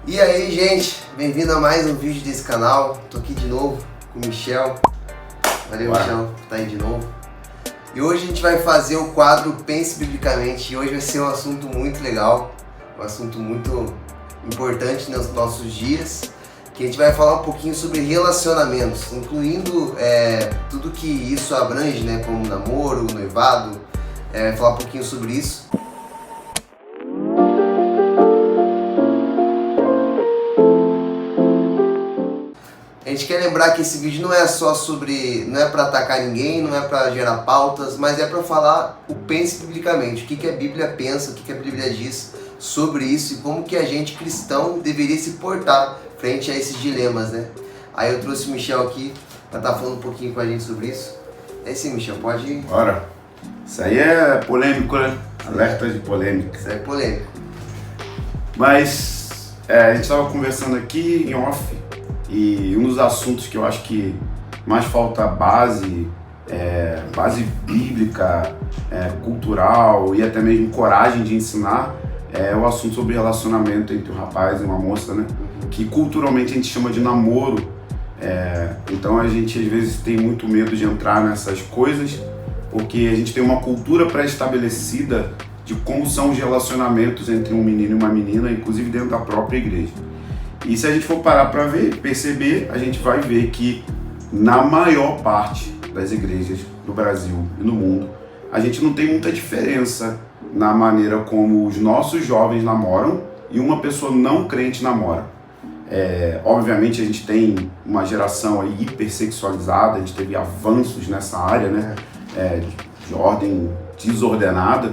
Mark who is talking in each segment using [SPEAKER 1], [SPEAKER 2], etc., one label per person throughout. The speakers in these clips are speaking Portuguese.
[SPEAKER 1] E aí, gente, bem-vindo a mais um vídeo desse canal. Tô aqui de novo com o Michel. Valeu, Michel, por estar aí de novo. E hoje a gente vai fazer o quadro Pense Biblicamente. E hoje vai ser um assunto muito legal, um assunto muito importante nos nossos dias, que a gente vai falar um pouquinho sobre relacionamentos, incluindo tudo que isso abrange, né, como namoro, noivado, falar um pouquinho sobre isso. A gente quer lembrar que esse vídeo não é só sobre, não é para atacar ninguém, não é para gerar pautas, mas é para falar o Pense Biblicamente, o que a Bíblia pensa, o que a Bíblia diz sobre isso e como que a gente cristão deveria se portar frente a esses dilemas, né? Aí eu trouxe o Michel aqui para estar falando um pouquinho com a gente sobre isso. É sim, Michel, pode ir.
[SPEAKER 2] Bora. Isso aí é polêmico, né? Alerta de polêmica.
[SPEAKER 1] Isso é polêmico.
[SPEAKER 2] Mas a gente estava conversando aqui em off e um dos assuntos que eu acho que mais falta base bíblica, cultural e até mesmo coragem de ensinar é o assunto sobre relacionamento entre um rapaz e uma moça, né? Que culturalmente a gente chama de namoro. Então a gente às vezes tem muito medo de entrar nessas coisas porque a gente tem uma cultura pré-estabelecida de como são os relacionamentos entre um menino e uma menina, inclusive dentro da própria igreja. E se a gente for parar para perceber, a gente vai ver que na maior parte das igrejas no Brasil e no mundo, a gente não tem muita diferença na maneira como os nossos jovens namoram e uma pessoa não crente namora. Obviamente a gente tem uma geração aí hipersexualizada, a gente teve avanços nessa área, né? De ordem desordenada,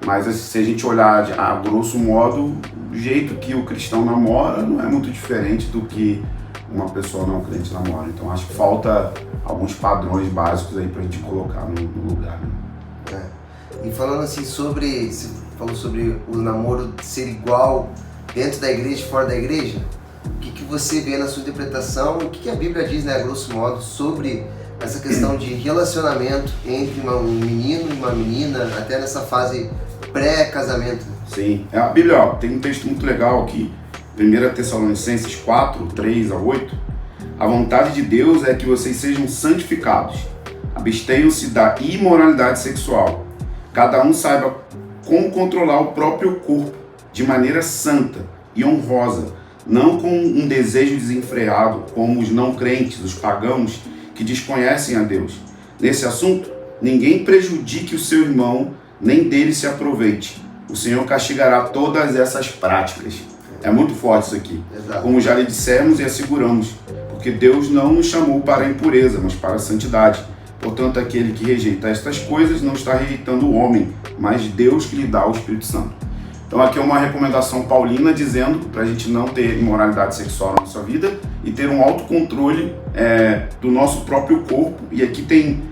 [SPEAKER 2] mas se a gente olhar a grosso modo, o jeito que o cristão namora não é muito diferente do que uma pessoa não crente namora. Então acho que falta alguns padrões básicos aí pra gente colocar no lugar, né?
[SPEAKER 1] E falando assim você falou sobre o namoro ser igual dentro da igreja e fora da igreja, o que você vê na sua interpretação, o que a Bíblia diz, né, a grosso modo, sobre essa questão de relacionamento entre um menino e uma menina, até nessa fase pré-casamento?
[SPEAKER 2] Sim, a Bíblia tem um texto muito legal aqui, 1 Tessalonicenses 4, 3 a 8. A vontade de Deus é que vocês sejam santificados, abstenham-se da imoralidade sexual. Cada um saiba como controlar o próprio corpo de maneira santa e honrosa, não com um desejo desenfreado, como os não crentes, os pagãos, que desconhecem a Deus. Nesse assunto, ninguém prejudique o seu irmão, nem dele se aproveite. O Senhor castigará todas essas práticas. É muito forte isso aqui.
[SPEAKER 1] Exato.
[SPEAKER 2] Como já lhe dissemos e asseguramos, porque Deus não nos chamou para a impureza, mas para a santidade. Portanto, aquele que rejeita estas coisas não está rejeitando o homem, mas Deus que lhe dá o Espírito Santo. Então aqui é uma recomendação paulina dizendo para a gente não ter imoralidade sexual na nossa vida e ter um autocontrole do nosso próprio corpo. E aqui tem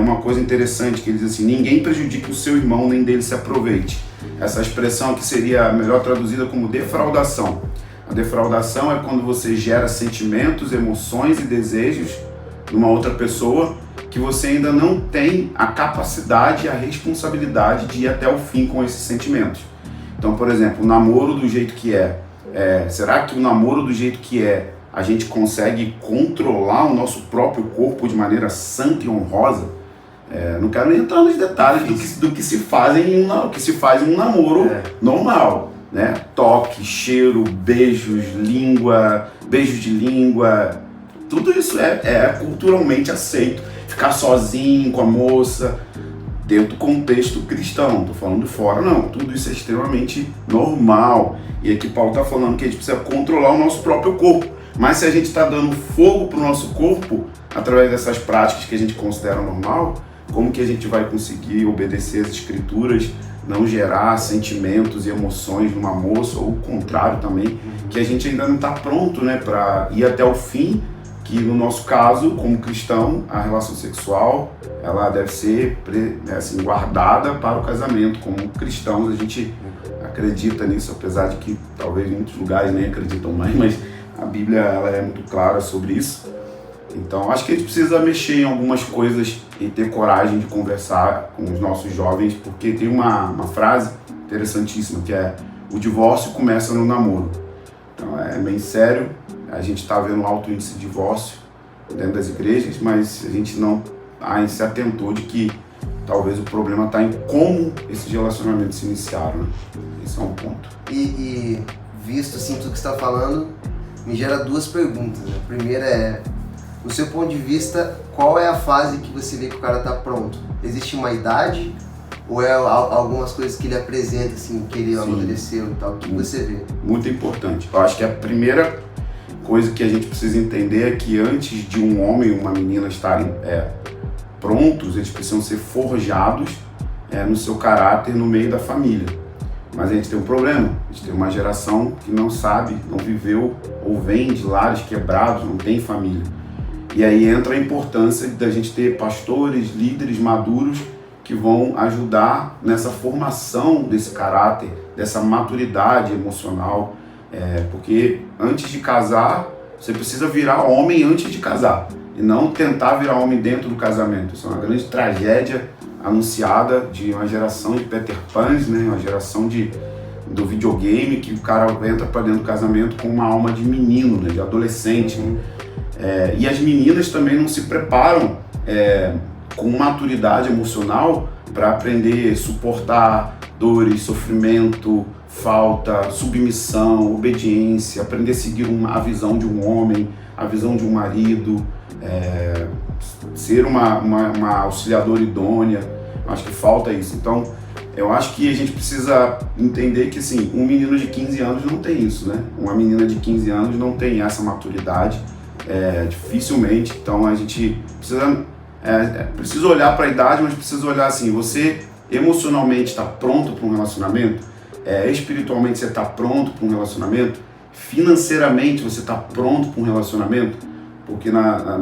[SPEAKER 2] uma coisa interessante que ele diz assim: ninguém prejudique o seu irmão, nem dele se aproveite. Essa expressão aqui seria melhor traduzida como defraudação. A defraudação é quando você gera sentimentos, emoções e desejos numa outra pessoa que você ainda não tem a capacidade e a responsabilidade de ir até o fim com esses sentimentos. Então, por exemplo, o namoro do jeito que será que o namoro do jeito que a gente consegue controlar o nosso próprio corpo de maneira santa e honrosa? Não quero nem entrar nos detalhes do que se faz em um namoro normal, né? Toque, cheiro, beijos, beijos de língua, tudo isso é culturalmente aceito. Ficar sozinho com a moça, dentro do contexto cristão, não estou falando de fora não, tudo isso é extremamente normal. E aqui Paulo está falando que a gente precisa controlar o nosso próprio corpo, mas se a gente está dando fogo para o nosso corpo, através dessas práticas que a gente considera normal, como que a gente vai conseguir obedecer as escrituras, não gerar sentimentos e emoções numa moça, ou o contrário também, que a gente ainda não está pronto, né, para ir até o fim, que no nosso caso, como cristão, a relação sexual, ela deve ser guardada para o casamento. Como cristãos, a gente acredita nisso, apesar de que talvez em muitos lugares nem acreditam mais, mas a Bíblia ela é muito clara sobre isso. Então, acho que a gente precisa mexer em algumas coisas e ter coragem de conversar com os nossos jovens, porque tem uma frase interessantíssima, que é: o divórcio começa no namoro. Então é bem sério. A gente está vendo um alto índice de divórcio dentro das igrejas, mas a gente não se atentou de que talvez o problema está em como esses relacionamentos se iniciaram, né? Esse é um ponto.
[SPEAKER 1] E visto assim tudo que você está falando, me gera duas perguntas, né? A primeira é, no seu ponto de vista, qual é a fase que você vê que o cara está pronto? Existe uma idade ou é algumas coisas que ele apresenta, assim, que ele amadureceu e tal? O que você vê?
[SPEAKER 2] Muito importante. Eu acho que a primeira coisa que a gente precisa entender é que antes de um homem e uma menina estarem prontos, eles precisam ser forjados no seu caráter no meio da família. Mas a gente tem um problema, a gente tem uma geração que não sabe, não viveu ou vem de lares quebrados, não tem família. E aí entra a importância da gente ter pastores, líderes maduros que vão ajudar nessa formação desse caráter, dessa maturidade emocional, porque antes de casar, você precisa virar homem antes de casar e não tentar virar homem dentro do casamento. Isso é uma grande tragédia anunciada de uma geração de Peter Pans, né? Uma geração do videogame, que o cara entra para dentro do casamento com uma alma de menino, né? De adolescente. Né? E as meninas também não se preparam com maturidade emocional para aprender a suportar dores, sofrimento, falta, submissão, obediência, aprender a seguir a visão de um homem, a visão de um marido, ser uma auxiliadora idônea. Acho que falta isso. Então, eu acho que a gente precisa entender que, assim, um menino de 15 anos não tem isso, né? Uma menina de 15 anos não tem essa maturidade, dificilmente. Então, a gente precisa olhar para a idade, mas precisa olhar assim, você emocionalmente está pronto para um relacionamento? Espiritualmente você está pronto para um relacionamento? Financeiramente você está pronto para um relacionamento? Porque na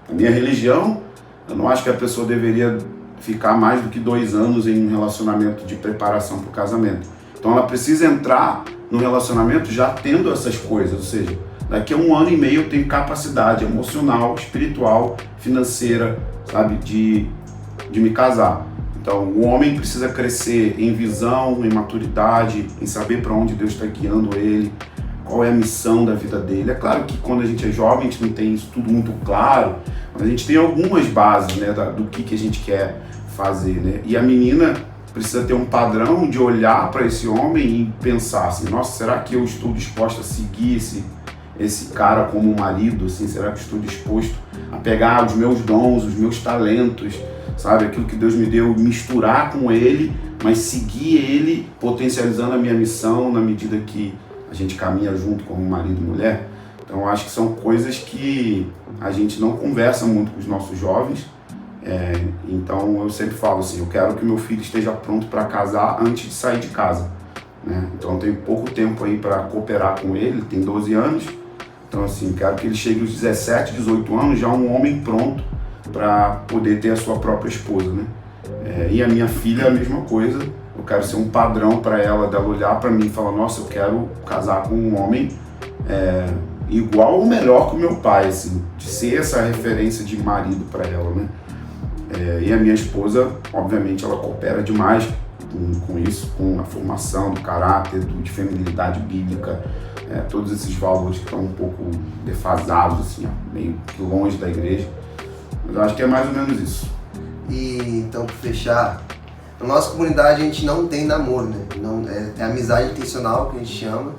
[SPEAKER 2] minha religião, eu não acho que a pessoa deveria ficar mais do que 2 anos em um relacionamento de preparação para o casamento. Então ela precisa entrar no relacionamento já tendo essas coisas, ou seja, daqui a 1 ano e meio eu tenho capacidade emocional, espiritual, financeira, sabe, de me casar. Então o homem precisa crescer em visão, em maturidade, em saber para onde Deus está guiando ele, qual é a missão da vida dele. É claro que quando a gente é jovem a gente não tem isso tudo muito claro, mas a gente tem algumas bases, né, do que a gente quer fazer, né? E a menina precisa ter um padrão de olhar para esse homem e pensar assim, nossa, será que eu estou disposto a seguir esse cara como marido? Assim, será que eu estou disposto a pegar os meus dons, os meus talentos, sabe, aquilo que Deus me deu, misturar com ele, mas seguir ele, potencializando a minha missão na medida que a gente caminha junto como marido e mulher? Então acho que são coisas que a gente não conversa muito com os nossos jovens. Então eu sempre falo assim, eu quero que meu filho esteja pronto para casar antes de sair de casa, né? Então eu tenho pouco tempo aí para cooperar com ele, tem 12 anos, então assim, quero que ele chegue aos 17, 18 anos já um homem pronto para poder ter a sua própria esposa, né? E a minha filha é a mesma coisa, eu quero ser um padrão para ela, dela olhar para mim e falar, nossa, eu quero casar com um homem igual ou melhor que o meu pai, assim, de ser essa referência de marido para ela, né? E a minha esposa, obviamente, ela coopera demais com isso, com a formação do caráter, de feminilidade bíblica, todos esses valores que estão um pouco defasados, assim, meio que longe da igreja. Mas eu acho que é mais ou menos isso.
[SPEAKER 1] E então, para fechar, na nossa comunidade a gente não tem namoro, né? Não, é amizade intencional que a gente chama.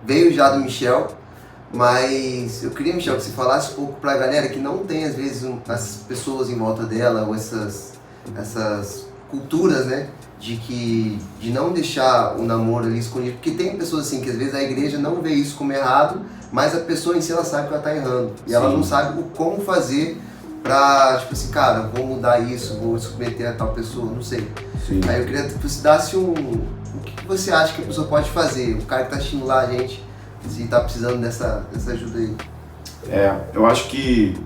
[SPEAKER 1] Veio já do Michel, mas eu queria, Michel, que você falasse um pouco pra galera que não tem, às vezes, as pessoas em volta dela, ou essas culturas, né? De não deixar o namoro ali escondido. Porque tem pessoas assim, que às vezes a igreja não vê isso como errado, mas a pessoa em si, ela sabe que ela tá errando. E ela não sabe como fazer pra, tipo assim, cara, vou mudar isso, vou submeter a tal pessoa, não sei.
[SPEAKER 2] Sim.
[SPEAKER 1] Aí eu queria que você desse o que você acha que a pessoa pode fazer, o cara que tá assistindo lá a gente, se tá precisando dessa ajuda aí.
[SPEAKER 2] Eu acho que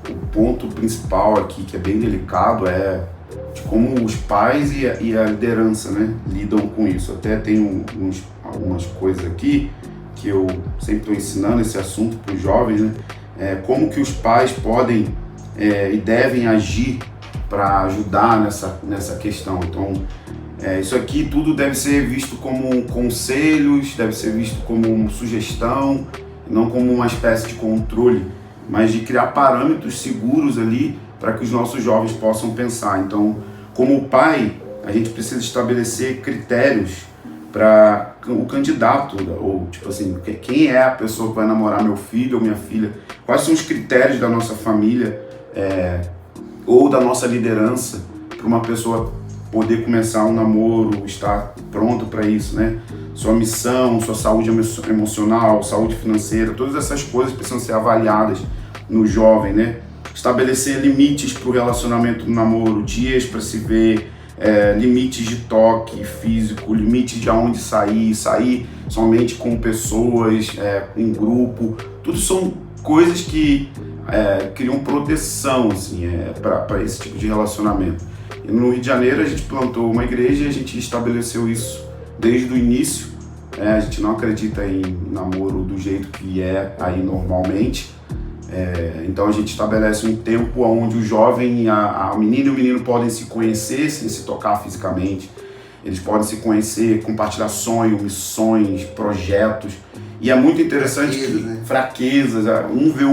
[SPEAKER 2] o ponto principal aqui, que é bem delicado, é de como os pais e a liderança, né, lidam com isso. Até tem algumas coisas aqui que eu sempre estou ensinando esse assunto para os jovens, né, como que os pais podem e devem agir para ajudar nessa questão. Então, Isso aqui tudo deve ser visto como conselhos, deve ser visto como sugestão, não como uma espécie de controle, mas de criar parâmetros seguros ali para que os nossos jovens possam pensar. Então, como pai, a gente precisa estabelecer critérios para o candidato, ou tipo assim, quem é a pessoa que vai namorar meu filho ou minha filha, quais são os critérios da nossa família ou da nossa liderança para uma pessoa poder começar um namoro, estar pronto para isso, né? Sua missão, sua saúde emocional, saúde financeira, todas essas coisas precisam ser avaliadas no jovem, né? Estabelecer limites para o relacionamento do namoro, dias para se ver, limites de toque físico, limites de aonde sair somente com pessoas, em grupo, tudo são coisas que criam proteção assim, para esse tipo de relacionamento. E no Rio de Janeiro a gente plantou uma igreja e a gente estabeleceu isso desde o início. A gente não acredita em namoro do jeito que é aí normalmente. Então a gente estabelece um tempo onde o jovem, a menina e o menino podem se conhecer sem se tocar fisicamente. Eles podem se conhecer, compartilhar sonhos, missões, projetos. E é muito interessante fraquezas, um vê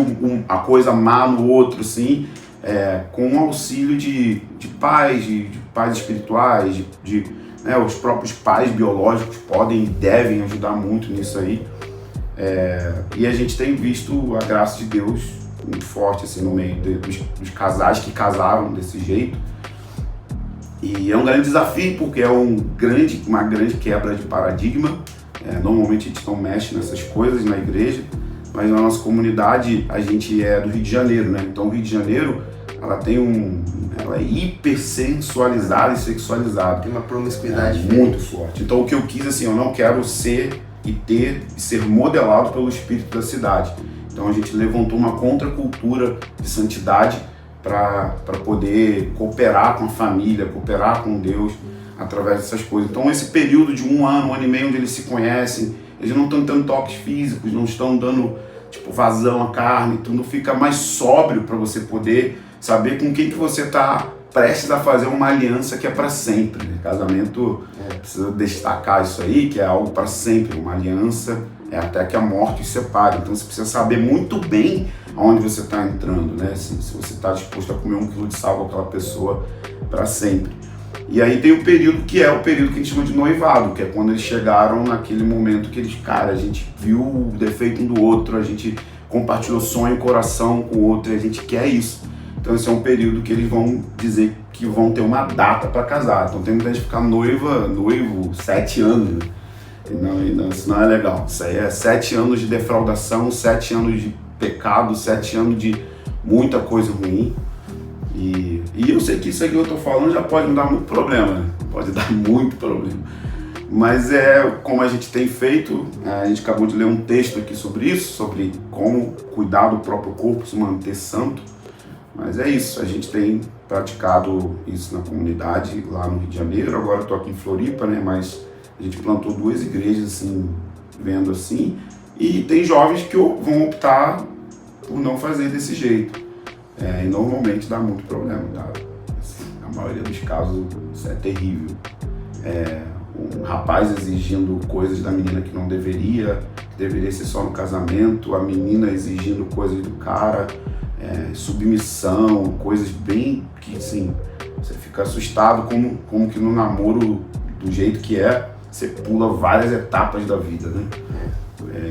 [SPEAKER 2] a coisa má no outro, assim, com o auxílio de pais, de pais espirituais, os próprios pais biológicos podem e devem ajudar muito nisso aí. E a gente tem visto a graça de Deus muito forte assim, no meio dos casais que casaram desse jeito. E é um grande desafio, porque é uma grande quebra de paradigma. Normalmente a gente não mexe nessas coisas na igreja, mas na nossa comunidade a gente é do Rio de Janeiro, né? Então o Rio de Janeiro, ela é hipersensualizada e sexualizada.
[SPEAKER 1] Tem uma promiscuidade
[SPEAKER 2] muito forte. Então o que eu quis, assim, eu não quero ser modelado pelo espírito da cidade. Então a gente levantou uma contracultura de santidade para poder cooperar com a família, cooperar com Deus através dessas coisas. Então esse período de um ano e meio onde eles se conhecem, eles não estão tendo toques físicos, não estão dando vazão à carne, tudo fica mais sóbrio para você poder saber com quem que você está prestes a fazer uma aliança que é para sempre. Né? Casamento, precisa destacar isso aí, que é algo para sempre, uma aliança até que a morte os separe. Então você precisa saber muito bem aonde você está entrando, né? Se você está disposto a comer 1 quilo de sal com aquela pessoa para sempre. E aí tem o período que é o período que a gente chama de noivado, que é quando eles chegaram naquele momento que eles, a gente viu o defeito um do outro, a gente compartilhou sonho e coração com o outro e a gente quer isso. Então esse é um período que eles vão dizer que vão ter uma data para casar. Então tem muita gente que ficar noivo 7 anos, né? Não, isso não é legal. Isso aí é 7 anos de defraudação, 7 anos de pecado, 7 anos de muita coisa ruim. E eu sei que isso aqui que eu tô falando já pode me dar muito problema, né? Pode dar muito problema. Mas como a gente tem feito, a gente acabou de ler um texto aqui sobre isso, sobre como cuidar do próprio corpo, se manter santo. Mas é isso, a gente tem praticado isso na comunidade lá no Rio de Janeiro. Agora eu tô aqui em Floripa, né? Mas a gente plantou 2 igrejas, assim, vendo assim. E tem jovens que vão optar por não fazer desse jeito. E normalmente dá muito problema, tá? Assim, na maioria dos casos isso é terrível. Um rapaz exigindo coisas da menina que não deveria ser só no casamento, a menina exigindo coisas do cara, submissão, coisas bem que, assim, você fica assustado como que no namoro, do jeito que você pula várias etapas da vida, né?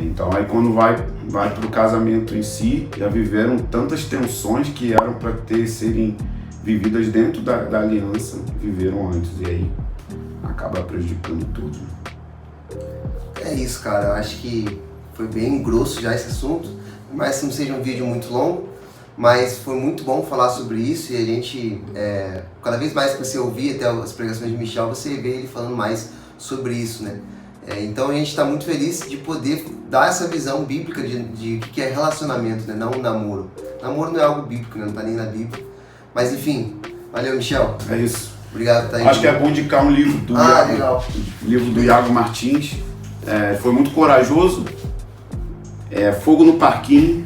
[SPEAKER 2] Então aí quando vai para o casamento em si, já viveram tantas tensões que eram para serem vividas dentro da aliança, viveram antes, e aí acaba prejudicando tudo.
[SPEAKER 1] É isso, cara, eu acho que foi bem grosso já esse assunto, mas não seja um vídeo muito longo, mas foi muito bom falar sobre isso, e a gente, cada vez mais que você ouvir até as pregações de Michel, você vê ele falando mais sobre isso, né? Então a gente está muito feliz de poder dar essa visão bíblica de que é relacionamento, né? Não um namoro. Namoro não é algo bíblico, né? Não está nem na Bíblia. Mas enfim, valeu, Michel.
[SPEAKER 2] É isso.
[SPEAKER 1] Obrigado por estar aí.
[SPEAKER 2] Acho que é bom indicar um livro do livro do Iago Martins. Foi muito corajoso. Fogo no Parquinho.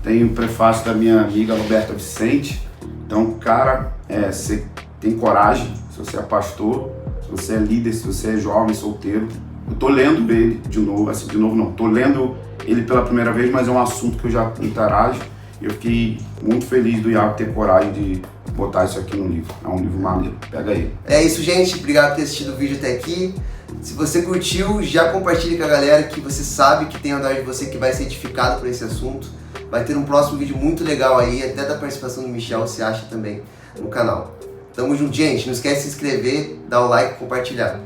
[SPEAKER 2] Tem o prefácio da minha amiga Roberta Vicente. Então, cara, você tem coragem, se você é pastor, Se você é líder, se você é jovem, solteiro, eu tô lendo ele de novo, assim, de novo não, tô lendo ele pela primeira vez, mas é um assunto que eu já interajo. Eu fiquei muito feliz do Iago ter coragem de botar isso aqui no livro. É um livro maneiro, pega aí.
[SPEAKER 1] É isso, gente. Obrigado por ter assistido o vídeo até aqui. Se você curtiu, já compartilhe com a galera que você sabe que tem ao redor de você que vai ser edificado por esse assunto. Vai ter um próximo vídeo muito legal aí, até da participação do Michel, você acha também no canal. Tamo junto, gente. Não esquece de se inscrever, dar o like e compartilhar.